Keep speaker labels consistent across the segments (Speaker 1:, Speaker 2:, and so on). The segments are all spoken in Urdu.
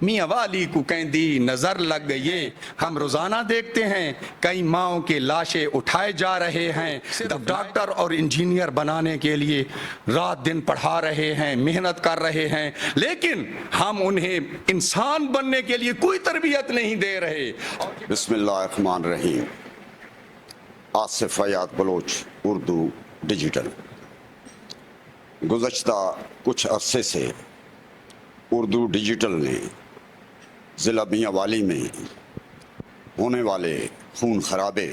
Speaker 1: میاں والی کو کہندی نظر لگ گئی. ہم روزانہ دیکھتے ہیں کئی ماؤں کے لاشیں اٹھائے جا رہے ہیں. ڈاکٹر اور انجینئر بنانے کے لیے رات دن پڑھا رہے ہیں, محنت کر رہے ہیں, لیکن ہم انہیں انسان بننے کے لیے کوئی تربیت نہیں دے رہے.
Speaker 2: بسم اللہ الرحمن الرحیم. آصف فیاض بلوچ, اردو ڈیجیٹل. گزشتہ کچھ عرصے سے اردو ڈیجیٹل نے ضلع میاں والی میں ہونے والے خون خرابے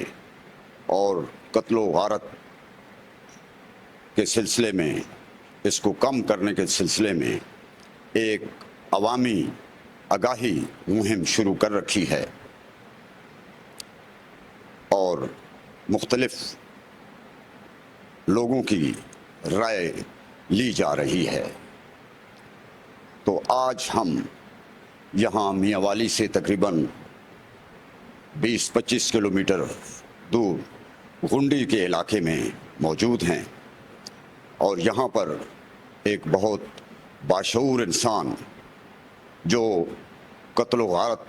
Speaker 2: اور قتل و غارت کے سلسلے میں, اس کو کم کرنے کے سلسلے میں ایک عوامی آگاہی مہم شروع کر رکھی ہے اور مختلف لوگوں کی رائے لی جا رہی ہے. تو آج ہم یہاں میاں والی سے تقریباً 20-25 کلومیٹر دور گنڈی کے علاقے میں موجود ہیں اور یہاں پر ایک بہت باشعور انسان جو قتل و غارت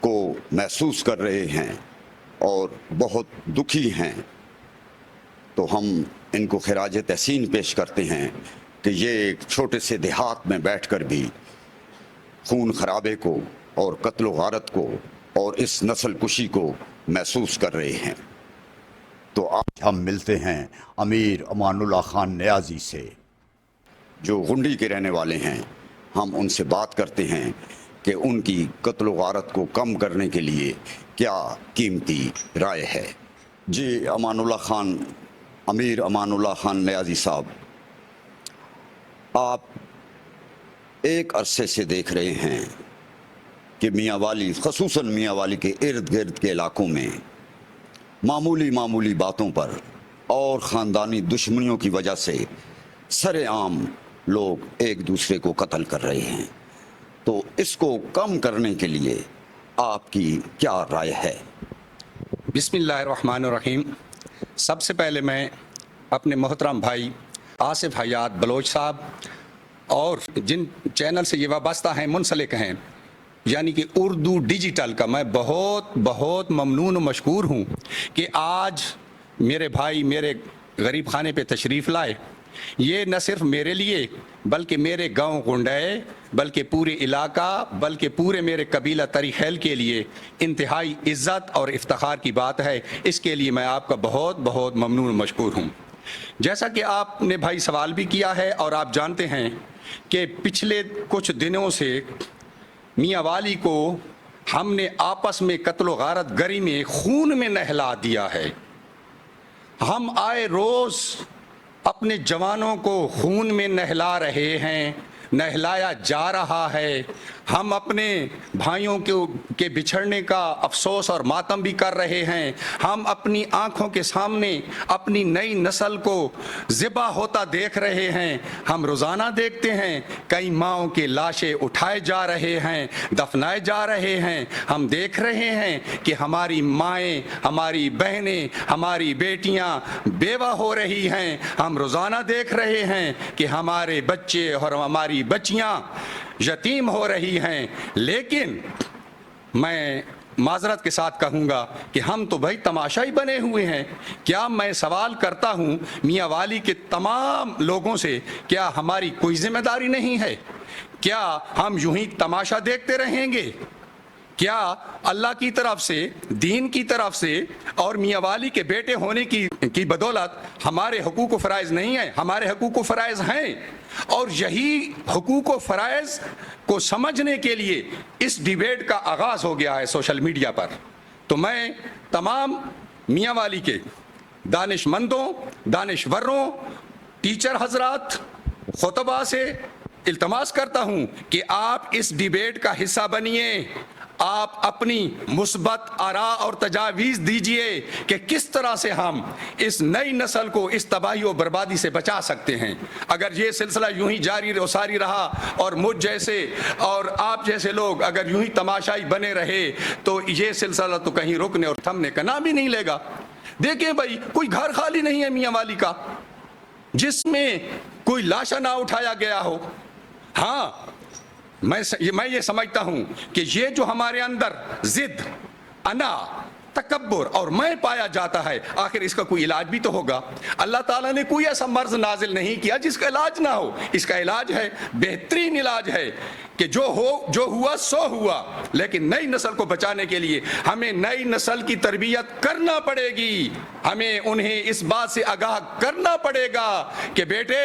Speaker 2: کو محسوس کر رہے ہیں اور بہت دکھی ہیں, تو ہم ان کو خراج تحسین پیش کرتے ہیں کہ یہ ایک چھوٹے سے دیہات میں بیٹھ کر بھی خون خرابے کو اور قتل و غارت کو اور اس نسل کشی کو محسوس کر رہے ہیں. تو آج ہم ملتے ہیں امیر امان اللہ خان نیازی سے جو گنڈی کے رہنے والے ہیں. ہم ان سے بات کرتے ہیں کہ ان کی قتل و غارت کو کم کرنے کے لیے کیا قیمتی رائے ہے. جی امان اللہ خان, امیر امان اللہ خان نیازی صاحب, آپ ایک عرصے سے دیکھ رہے ہیں کہ میاں والی, خصوصاً میاں والی کے ارد گرد کے علاقوں میں معمولی باتوں پر اور خاندانی دشمنیوں کی وجہ سے سر عام لوگ ایک دوسرے کو قتل کر رہے ہیں. تو اس کو کم کرنے کے لیے آپ کی کیا رائے ہے؟
Speaker 1: بسم اللہ الرحمن الرحیم. سب سے پہلے میں اپنے محترم بھائی آصف حیات بلوچ صاحب اور جن چینل سے یہ وابستہ ہیں, منسلک ہیں, یعنی کہ اردو ڈیجیٹل کا, میں بہت ممنون و مشکور ہوں کہ آج میرے بھائی میرے غریب خانے پہ تشریف لائے. یہ نہ صرف میرے لیے بلکہ میرے گاؤں گنڈے, بلکہ پورے علاقہ, بلکہ پورے میرے قبیلہ تریخیل کے لیے انتہائی عزت اور افتخار کی بات ہے. اس کے لیے میں آپ کا بہت ممنون و مشکور ہوں. جیسا کہ آپ نے بھائی سوال بھی کیا ہے اور آپ جانتے ہیں کہ پچھلے کچھ دنوں سے میاں والی کو ہم نے آپس میں قتل و غارت گری میں خون میں نہلا دیا ہے. ہم آئے روز اپنے جوانوں کو خون میں نہلا رہے ہیں, نہلایا جا رہا ہے. ہم اپنے بھائیوں کے بچھڑنے کا افسوس اور ماتم بھی کر رہے ہیں. ہم اپنی آنکھوں کے سامنے اپنی نئی نسل کو ذبح ہوتا دیکھ رہے ہیں. ہم روزانہ دیکھتے ہیں کئی ماؤں کے لاشیں اٹھائے جا رہے ہیں, دفنائے جا رہے ہیں. ہم دیکھ رہے ہیں کہ ہماری مائیں, ہماری بہنیں, ہماری بیٹیاں بیوہ ہو رہی ہیں. ہم روزانہ دیکھ رہے ہیں کہ ہمارے بچے اور ہماری بچیاں یتیم ہو رہی ہیں. لیکن میں معذرت کے ساتھ کہوں گا کہ ہم تو بھائی تماشائی بنے ہوئے ہیں. کیا میں سوال کرتا ہوں میاں والی کے تمام لوگوں سے, کیا ہماری کوئی ذمہ داری نہیں ہے؟ کیا ہم یوں ہی تماشا دیکھتے رہیں گے؟ کیا اللہ کی طرف سے, دین کی طرف سے اور میاں والی کے بیٹے ہونے کی بدولت ہمارے حقوق و فرائض نہیں ہیں؟ ہمارے حقوق و فرائض ہیں, اور یہی حقوق و فرائض کو سمجھنے کے لیے اس ڈیبیٹ کا آغاز ہو گیا ہے سوشل میڈیا پر. تو میں تمام میاں والی کے دانش مندوں, دانشوروں, ٹیچر حضرات, خطبہ سے التماس کرتا ہوں کہ آپ اس ڈیبیٹ کا حصہ بنیے. آپ اپنی مثبت آراء اور تجاویز دیجئے کہ کس طرح سے ہم اس نئی نسل کو اس تباہی و بربادی سے بچا سکتے ہیں. اگر یہ سلسلہ یوں ہی جاری و ساری رہا اور مجھ جیسے اور آپ جیسے لوگ اگر یوں ہی تماشائی بنے رہے تو یہ سلسلہ تو کہیں رکنے اور تھمنے کا نام بھی نہیں لے گا. دیکھیں بھائی, کوئی گھر خالی نہیں ہے میاں والی کا جس میں کوئی لاشا نہ اٹھایا گیا ہو. ہاں, میں یہ سمجھتا ہوں کہ یہ جو ہمارے اندر ضد، انا، تکبر اور میں پایا جاتا ہے، آخر اس کا کوئی علاج بھی تو ہوگا۔ اللہ تعالیٰ نے کوئی ایسا مرض نازل نہیں کیا جس کا علاج نہ ہو۔ اس کا علاج ہے، بہترین علاج ہے کہ جو ہوا سو ہوا، لیکن نئی نسل کو بچانے کے لیے ہمیں نئی نسل کی تربیت کرنا پڑے گی۔ ہمیں انہیں اس بات سے آگاہ کرنا پڑے گا کہ بیٹے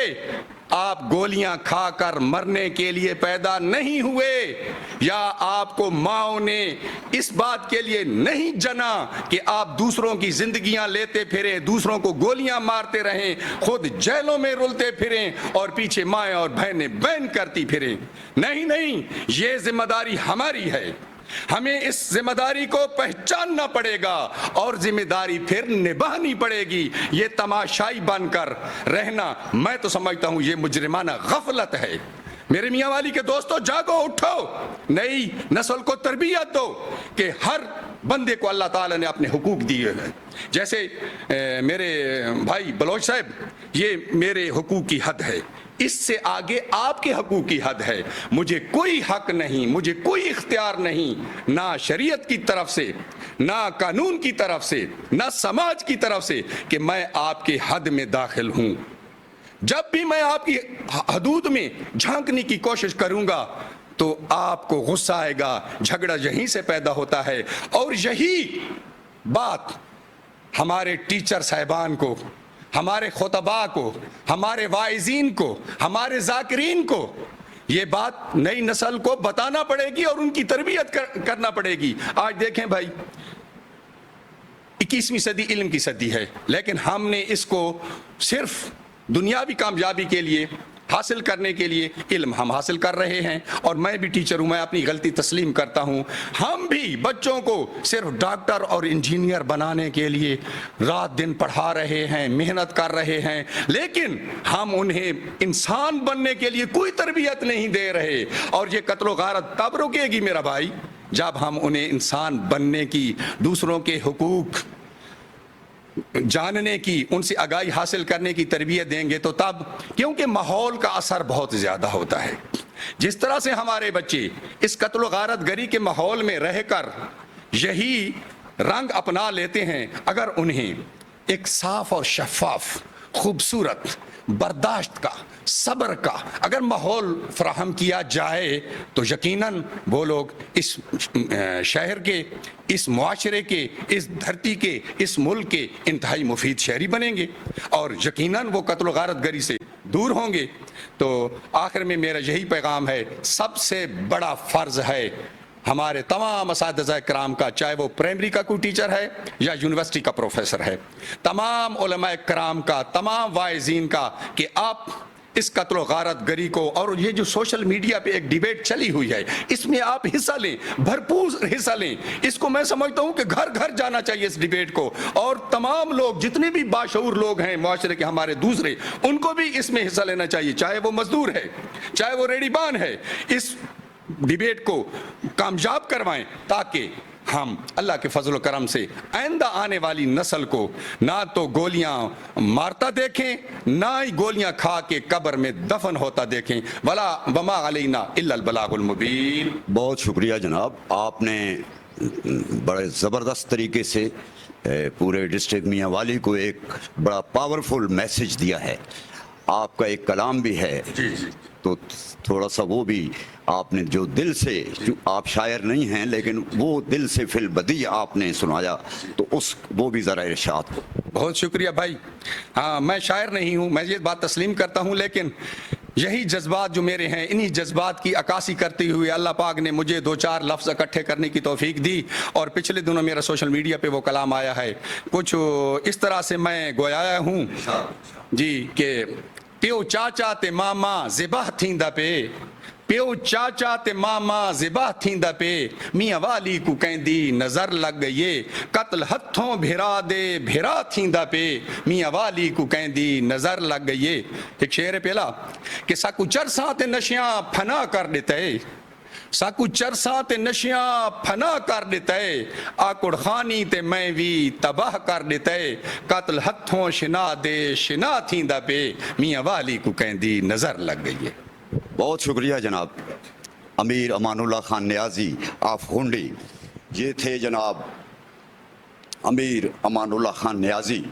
Speaker 1: آپ گولیاں کھا کر مرنے کے لیے پیدا نہیں ہوئے، یا آپ کو ماؤں نے اس بات کے لیے نہیں جنا کہ آپ دوسروں کی زندگیاں لیتے پھریں، دوسروں کو گولیاں مارتے رہیں، خود جیلوں میں رلتے پھریں اور پیچھے مائیں اور بہنیں بین کرتی پھریں۔ نہیں، یہ ذمہ داری ہماری ہے۔ ہمیں اس ذمہ داری کو پہچاننا پڑے گا اور ذمہ داری پھر نبھانی پڑے گی۔ یہ تماشائی بن کر رہنا میں تو سمجھتا ہوں یہ مجرمانہ غفلت ہے۔ میرے میاں والی کے دوستو، جاگو، اٹھو، نئی نسل کو تربیت دو کہ ہر بندے کو اللہ تعالیٰ نے اپنے حقوق دیے ہیں۔ جیسے میرے بھائی بلوچ صاحب، یہ میرے حقوق کی حد ہے، اس سے آگے آپ کے حقوق کی حد ہے۔ مجھے کوئی حق نہیں، مجھے کوئی اختیار نہیں، نہ شریعت کی طرف سے، نہ قانون کی طرف سے، نہ سماج کی طرف سے، کہ میں آپ کے حد میں داخل ہوں۔ جب بھی میں آپ کی حدود میں جھانکنے کی کوشش کروں گا تو آپ کو غصہ آئے گا۔ جھگڑا یہیں سے پیدا ہوتا ہے، اور یہی بات ہمارے ٹیچر صاحبان کو، ہمارے خطباء کو، ہمارے واعظین کو، ہمارے ذاکرین کو یہ بات نئی نسل کو بتانا پڑے گی اور ان کی تربیت کرنا پڑے گی۔ آج دیکھیں بھائی، 21ویں صدی علم کی صدی ہے، لیکن ہم نے اس کو صرف دنیاوی کامیابی کے لیے حاصل کرنے کے لیے علم ہم حاصل کر رہے ہیں، اور میں بھی ٹیچر ہوں، میں اپنی غلطی تسلیم کرتا ہوں۔ ہم بھی بچوں کو صرف ڈاکٹر اور انجینئر بنانے کے لیے رات دن پڑھا رہے ہیں، محنت کر رہے ہیں، لیکن ہم انہیں انسان بننے کے لیے کوئی تربیت نہیں دے رہے۔ اور یہ قتل و غارت تب رکے گی میرا بھائی جب ہم انہیں انسان بننے کی، دوسروں کے حقوق جاننے کی، ان سے آگاہی حاصل کرنے کی تربیت دیں گے تو تب، کیونکہ ماحول کا اثر بہت زیادہ ہوتا ہے۔ جس طرح سے ہمارے بچے اس قتل و غارت گری کے ماحول میں رہ کر یہی رنگ اپنا لیتے ہیں، اگر انہیں ایک صاف اور شفاف، خوبصورت، برداشت کا، صبر کا اگر ماحول فراہم کیا جائے تو یقیناً وہ لوگ اس شہر کے، اس معاشرے کے، اس دھرتی کے، اس ملک کے انتہائی مفید شہری بنیں گے، اور یقیناً وہ قتل و غارت گری سے دور ہوں گے۔ تو آخر میں میرا یہی پیغام ہے، سب سے بڑا فرض ہے ہمارے تمام اساتذہ کرام کا، چاہے وہ پرائمری کا کوئی ٹیچر ہے یا یونیورسٹی کا پروفیسر ہے، تمام علماء کرام کا، تمام واعظین کا، کہ آپ اس قتل و غارت گری کو، اور یہ جو سوشل میڈیا پہ ایک ڈیبیٹ چلی ہوئی ہے، اس میں آپ حصہ لیں، بھرپور حصہ لیں۔ اس کو میں سمجھتا ہوں کہ گھر گھر جانا چاہیے اس ڈیبیٹ کو، اور تمام لوگ، جتنے بھی باشعور لوگ ہیں معاشرے کے ہمارے دوسرے، ان کو بھی اس میں حصہ لینا چاہیے، چاہے وہ مزدور ہے، چاہے وہ ریڑھی بان ہے۔ اس ڈیبیٹ کو کامیاب کروائیں تاکہ ہم اللہ کے فضل و کرم سے آئندہ آنے والی نسل کو نہ تو گولیاں مارتا دیکھیں، نہ ہی گولیاں کھا کے قبر میں دفن ہوتا دیکھیں۔ وما علینا الا البلاغ المبین۔
Speaker 2: بہت شکریہ جناب، آپ نے بڑے زبردست طریقے سے پورے ڈسٹرکٹ میاں والی کو ایک بڑا پاورفل میسج دیا ہے۔ آپ کا ایک کلام بھی ہے، تو تھوڑا سا وہ بھی آپ نے جو دل سے، آپ شاعر نہیں ہیں لیکن وہ دل سے فی البدیع آپ نے سنایا، تو وہ بھی ذرا ارشاد۔
Speaker 1: بہت شکریہ بھائی۔ ہاں، میں شاعر نہیں ہوں، میں یہ بات تسلیم کرتا ہوں، لیکن یہی جذبات جو میرے ہیں، انہی جذبات کی عکاسی کرتے ہوئے اللہ پاک نے مجھے 2-4 لفظ اکٹھے کرنے کی توفیق دی، اور پچھلے دنوں میرا سوشل میڈیا پہ وہ کلام آیا ہے، کچھ اس طرح سے میں گویایا ہوں جی کہ پیو چاچا تے ماما ذبح تھیندا پے، پیو چاچا تے ماما ذبح تھیندا پے، میاں والی کو کہندی نظر لگ گئی، قتل ہتھوں بھرا دے بھرا تھیندا پے، میاں والی کو کہندی نظر لگ گئی۔ ایک شعر پہلا کہ ساکو چرساں تے نشیاں پھنا کر دیتا ہے، ساکو چرساں تے نشیاں پھنا کر دیتا ہے، آکڑ خانی تے میں بھی تباہ کر دیتا ہے، قتل ہتھوں شنا دے شنا تھیندا پے، میاں والی کو کہندی نظر لگ گئی ہے۔
Speaker 2: بہت شکریہ جناب۔ امیر امان اللہ خان نیازی آف ہنڈی. یہ تھے جناب امیر امان اللہ خان نیازی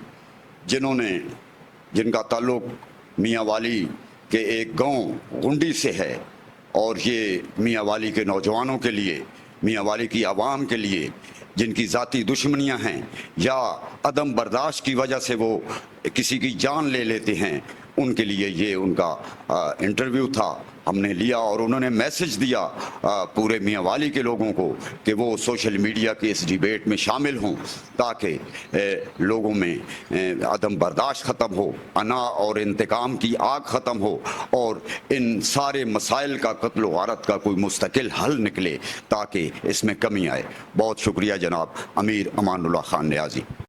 Speaker 2: جن کا تعلق میاں والی کے ایک گاؤں گنڈی سے ہے، اور یہ میاں والی کے نوجوانوں کے لیے، میاں والی کی عوام کے لیے جن کی ذاتی دشمنیاں ہیں یا عدم برداشت کی وجہ سے وہ کسی کی جان لے لیتے ہیں، ان کے لیے یہ ان کا انٹرویو تھا. ہم نے لیا اور انہوں نے میسج دیا پورے میاں والی کے لوگوں کو کہ وہ سوشل میڈیا کے اس ڈیبیٹ میں شامل ہوں تاکہ لوگوں میں عدم برداشت ختم ہو، انا اور انتقام کی آگ ختم ہو، اور ان سارے مسائل کا قتل و غارت کا کوئی مستقل حل نکلے تاکہ اس میں کمی آئے. بہت شکریہ جناب امیر امان اللہ خان نیازی.